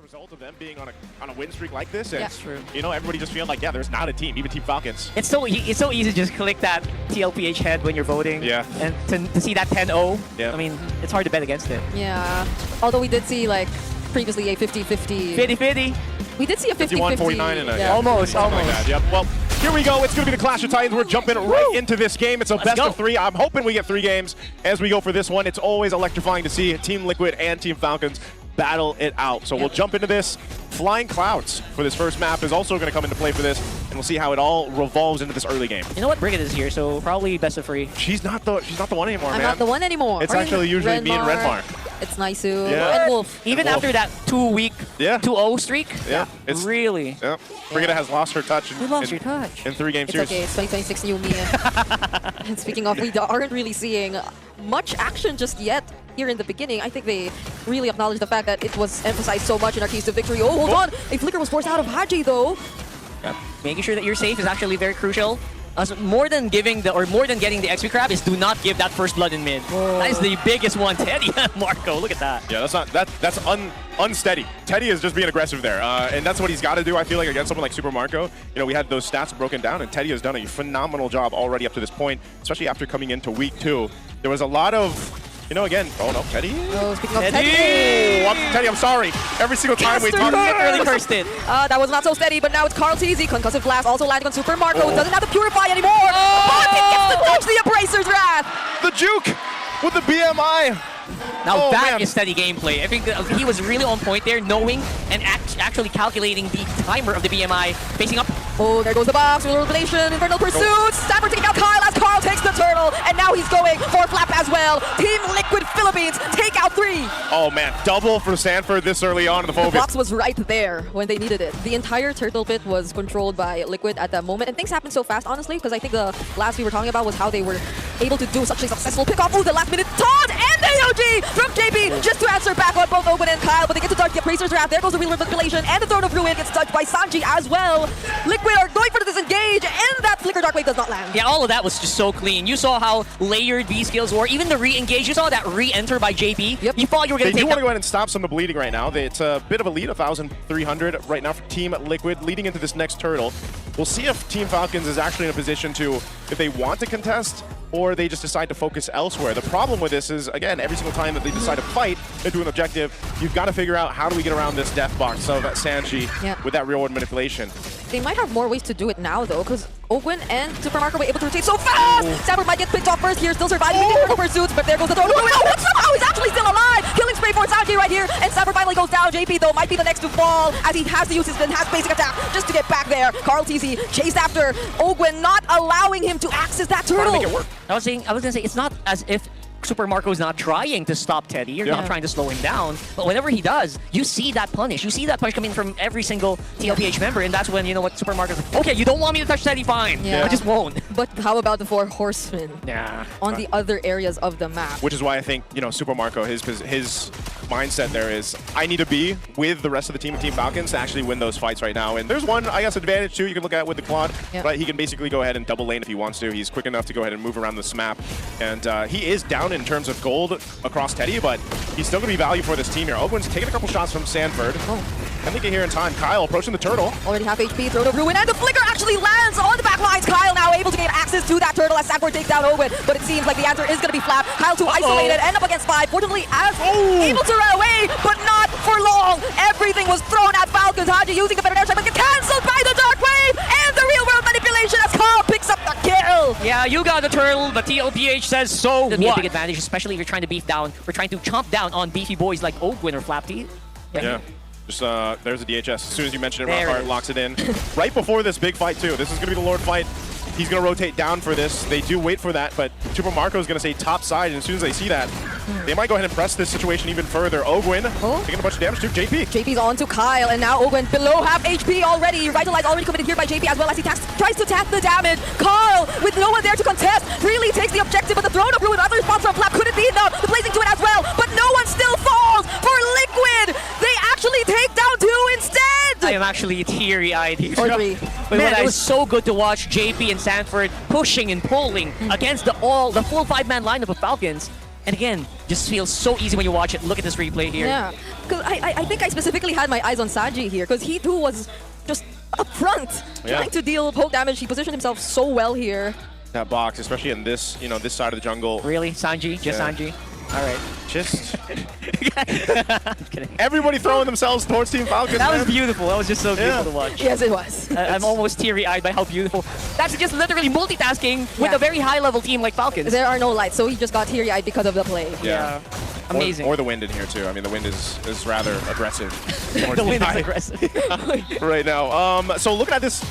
result of them being on a win streak like this. And, That's true. You know, everybody just feeling like, yeah, there's not a team, even Team Falcons. It's so easy to just click that TLPH head when you're voting. Yeah. And to see that 10-0, yeah. I mean, it's hard to bet against it. Yeah. Although we did see, like, previously a 50-50. 50-50. We did see a 50-50. 51-49 in a, yeah. Almost. Like that. Yep. Well, here we go. It's going to be the Clash of Titans. We're jumping right into this game. It's a best of 3. I'm hoping we get 3 games as we go for this one. It's always electrifying to see Team Liquid and Team Falcons battle it out. So we'll jump into this. Flying Clouds for this first map is also going to come into play for this, and we'll see how it all revolves into this early game. You know what? Brigid is here, so probably best of 3. She's not the one anymore, I'm man. not the one anymore. It's actually usually me and Redmar. It's Naisu Yeah. and Wolf. Even after that 2-week 2-0 streak. Yeah. It's really. Yeah. Brigida has lost her touch in 3-game series. It's okay. It's 2026 new me. And speaking of, we aren't really seeing much action just yet. Here in the beginning, I think they really acknowledge the fact that it was emphasized so much in our keys to victory. Oh, hold on! A flicker was forced out of Haji though. Yeah. Making sure that you're safe is actually very crucial. More than getting the XP crab is do not give that first blood in mid. Whoa. That is the biggest one. Teddy and Marco, look at that. Yeah, that's unsteady. Teddy is just being aggressive there, and that's what he's got to do. I feel like against someone like Super Marco, you know, we had those stats broken down, and Teddy has done a phenomenal job already up to this point, especially after coming into week 2. There was a lot of. You know, again, oh no, Teddy? Oh, speaking of Teddy! Teddy! Teddy, I'm sorry. Every single time we talk about really cursed it. That was not so steady, but now it's Carl TZ. Concussive Blast also landing on Super Marco. Doesn't have to purify anymore. But he gets to dodge the Abraser's Wrath. the juke with the BMI. Now that is steady gameplay. I think he was really on point there, knowing and actually calculating the timer of the BMI, facing up. Oh, there goes the box, revelation, infernal pursuit. Stafford taking out Kyle as Carl takes the turtle, and now he's going for Flap as well. Team Liquid Philippines take out 3. Oh man, double for Sanford this early on in the The Phobia. box was right there when they needed it. The entire turtle pit was controlled by Liquid at that moment, and things happened so fast, honestly, because I think the last we were talking about was how they were able to do such a successful pickoff. Oh, the last minute taunt and the AOG from JP just to answer back on both Owen and Kyle, but they get to dodge the Abraser's Wrath. There goes the Wheel of Manipulation, and the Throne of Ruin gets dodged by Sanji as well. Liquid are going for the disengage, and that Flicker Dark Wave does not land. Yeah, all of that was just so clean. You saw how layered B skills were. Even the re-engage, you saw that re-enter by JP. Yep. You thought you were going to take They do want to go ahead and stop some of the bleeding right now. It's a bit of a lead, 1,300 right now for Team Liquid, leading into this next turtle. We'll see if Team Falcons is actually in a position to, if they want to contest, or they just decide to focus elsewhere. The problem with this is, again, every single time that they decide to fight into an objective, you've got to figure out how do we get around this death box of Sanji with that real-world manipulation. They might have more ways to do it now, though, because Owen and Super Marco were able to rotate so fast! Stafford might get picked off first here, still surviving with the Infernal Pursuits, but there goes the Throne of Ruin. Oh, but somehow he's actually still alive! Killing spray for Sanji right here, and Stafford finally goes down. JP, though, might be the next to fall, as he has to use his basic attack just to get back there. Carl TC chased after Owen, not allowing him to access that turtle. Make it work. I was gonna say, it's not as if Super Marco is not trying to stop Teddy. You're not trying to slow him down. But whenever he does, you see that punish. You see that punish coming from every single TLPH member, and that's when, you know what, Super Marco's like, okay, you don't want me to touch Teddy, fine. I just won't. But how about the 4 horsemen on the other areas of the map? Which is why I think, you know, Super Marco, his mindset there is, I need to be with the rest of the team of Team Falcons to actually win those fights right now. And there's one, I guess, advantage too you can look at with the Claude. Right? He can basically go ahead and double lane if he wants to. He's quick enough to go ahead and move around this map. And he is down in terms of gold across Teddy, but he's still going to be value for this team here. Owen's taking a couple shots from Sanford. I think here in time. Kyle approaching the turtle. Already half HP, Throne of Ruin, and the Flicker actually lands on the back lines. Kyle now able to gain access to that turtle as Sanford takes down Owen, but it seems like the answer is going to be Flap. Kyle too isolated, end up against 5. Fortunately, as able to run away, but not for long. Everything was thrown at Falcons. Haji using the better air strike, but get cancelled by the Dark Wave, and the real world manipulation as Kyle picks up the kill. Yeah, you got the turtle, but TLPH says so what? Be a big advantage, especially if you're trying to beef down. We're trying to chomp down on beefy boys like Owen or Flapty. Just there's a DHS. As soon as you mention it, Rockheart locks it in. Right before this big fight, too. This is going to be the Lord fight. He's going to rotate down for this. They do wait for that, but Super Marco is going to say top side, and as soon as they see that, they might go ahead and press this situation even further. Owen taking a bunch of damage to JP. JP's on to Kyle, and now Owen below half HP already. Revitalize already committed here by JP as well as he tries to tap the damage. Carl, with no one there to contest, really takes the objective, but the Throne of Ruin, other response from Flap couldn't be enough. The blazing to it as well, but no one still falls for Liquid. They actually take down 2 instead. I am actually teary-eyed here. Or 3. But man, it was so good to watch JP and Sanford pushing and pulling against the full 5-man lineup of Falcons. And again, just feels so easy when you watch it. Look at this replay here. Yeah, because I think I specifically had my eyes on Saji here, because he too was just up front, trying to deal poke damage. He positioned himself so well here. That box, especially in this, you know, this side of the jungle. Really? Sanji? Just Sanji? All right. Just I'm kidding. everybody throwing themselves towards Team Falcons. That was man. beautiful. That was just so beautiful to watch. Yes, it was. I'm almost teary-eyed by how beautiful. That's just literally multitasking with a very high-level team like Falcons. There are no lights, so he just got teary-eyed because of the play. Yeah. Amazing. Or the wind in here too. I mean, the wind is rather aggressive. The wind is aggressive. right now. So looking at this,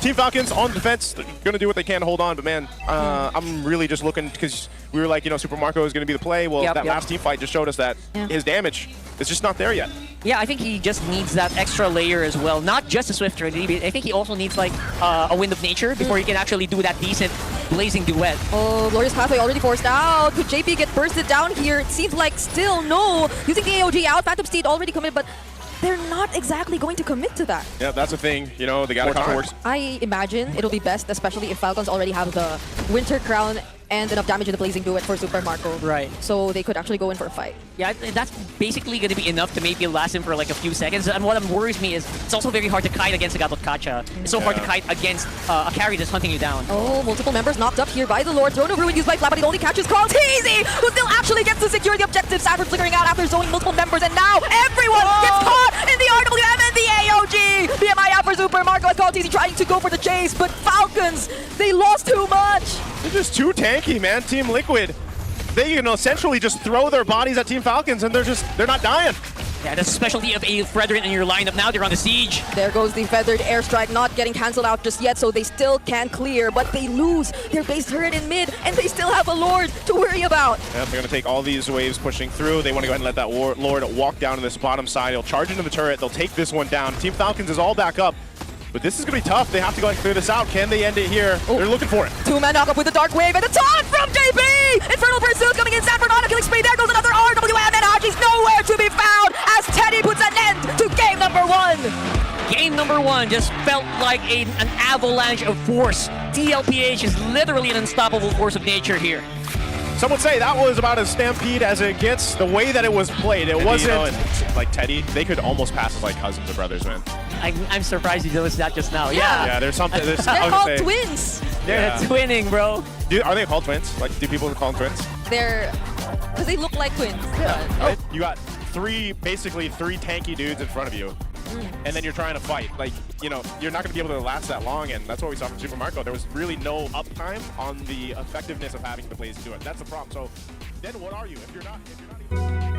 Team Falcons on the defense, going to do what they can to hold on. But man, I'm really just looking, because we were like, you know, Super Marco is going to be the play. Well, that last team fight just showed us that his damage is just not there yet. Yeah, I think he just needs that extra layer as well. Not just a Swift Trinity, I think he also needs like a Wind of Nature before he can actually do that decent blazing duet. Oh, Glorious Pathway already forced out. Could JP get bursted down here? It seems like still no. Using the AOG out, Phantom Steed already committed, but they're not exactly going to commit to that. Yeah, that's the thing. You know, they got to counter works. I imagine it'll be best, especially if Falcons already have the Winter Crown and enough damage in the Blazing Duet for Super Marco. Right. So they could actually go in for a fight. Yeah, that's basically going to be enough to maybe last him for like a few seconds. And what worries me is it's also very hard to kite against a Gatotkacha. It's so hard to kite against a carry that's hunting you down. Oh, multiple members knocked up here by the Lord. Throne of Ruin used by Flap, but he only catches Carl Teasy, who still actually gets to secure the objective. Savage flickering out after zoning multiple members, and now everyone gets caught in the RWM and the AOG. BMI out for Super Marco and Carl Teasy trying to go for the chase, but Falcons, they lost too much. They're just too tanky, man. Team Liquid, they essentially just throw their bodies at Team Falcons, and they're not dying. Yeah, that's a specialty of a Fredrin in your lineup. Now they're on the siege. There goes the feathered airstrike, not getting cancelled out just yet, so they still can clear, but they lose their base turret in mid, and they still have a Lord to worry about. Yeah, they're going to take all these waves pushing through. They want to go ahead and let that Lord walk down to this bottom side. He'll charge into the turret. They'll take this one down. Team Falcons is all back up. But this is going to be tough. They have to go and clear this out. Can they end it here? They're looking for it. Two-man knock-up with the Dark Wave and a taunt from JP! Infernal Pursuit coming in. Sanford on a killing spree. There goes another RWM, and Haji's nowhere to be found as Teddy puts an end to game number 1. Game number 1 just felt like an avalanche of force. TLPH is literally an unstoppable force of nature here. Some would say that was about as stampede as it gets. The way that it was played, it wasn't like Teddy. They could almost pass as like cousins or brothers, man. I'm surprised you noticed that just now. Yeah, there's something. They're called twins. Yeah, they're twinning, bro. Are they called twins? Like, do people call them twins? They're, because they look like twins. Yeah. Right? You got basically three tanky dudes in front of you. And then you're trying to fight. Like, you know, you're not going to be able to last that long, and that's what we saw from Super Marco. There was really no uptime on the effectiveness of having the plays to do it. That's the problem. So then what are you if you're not even...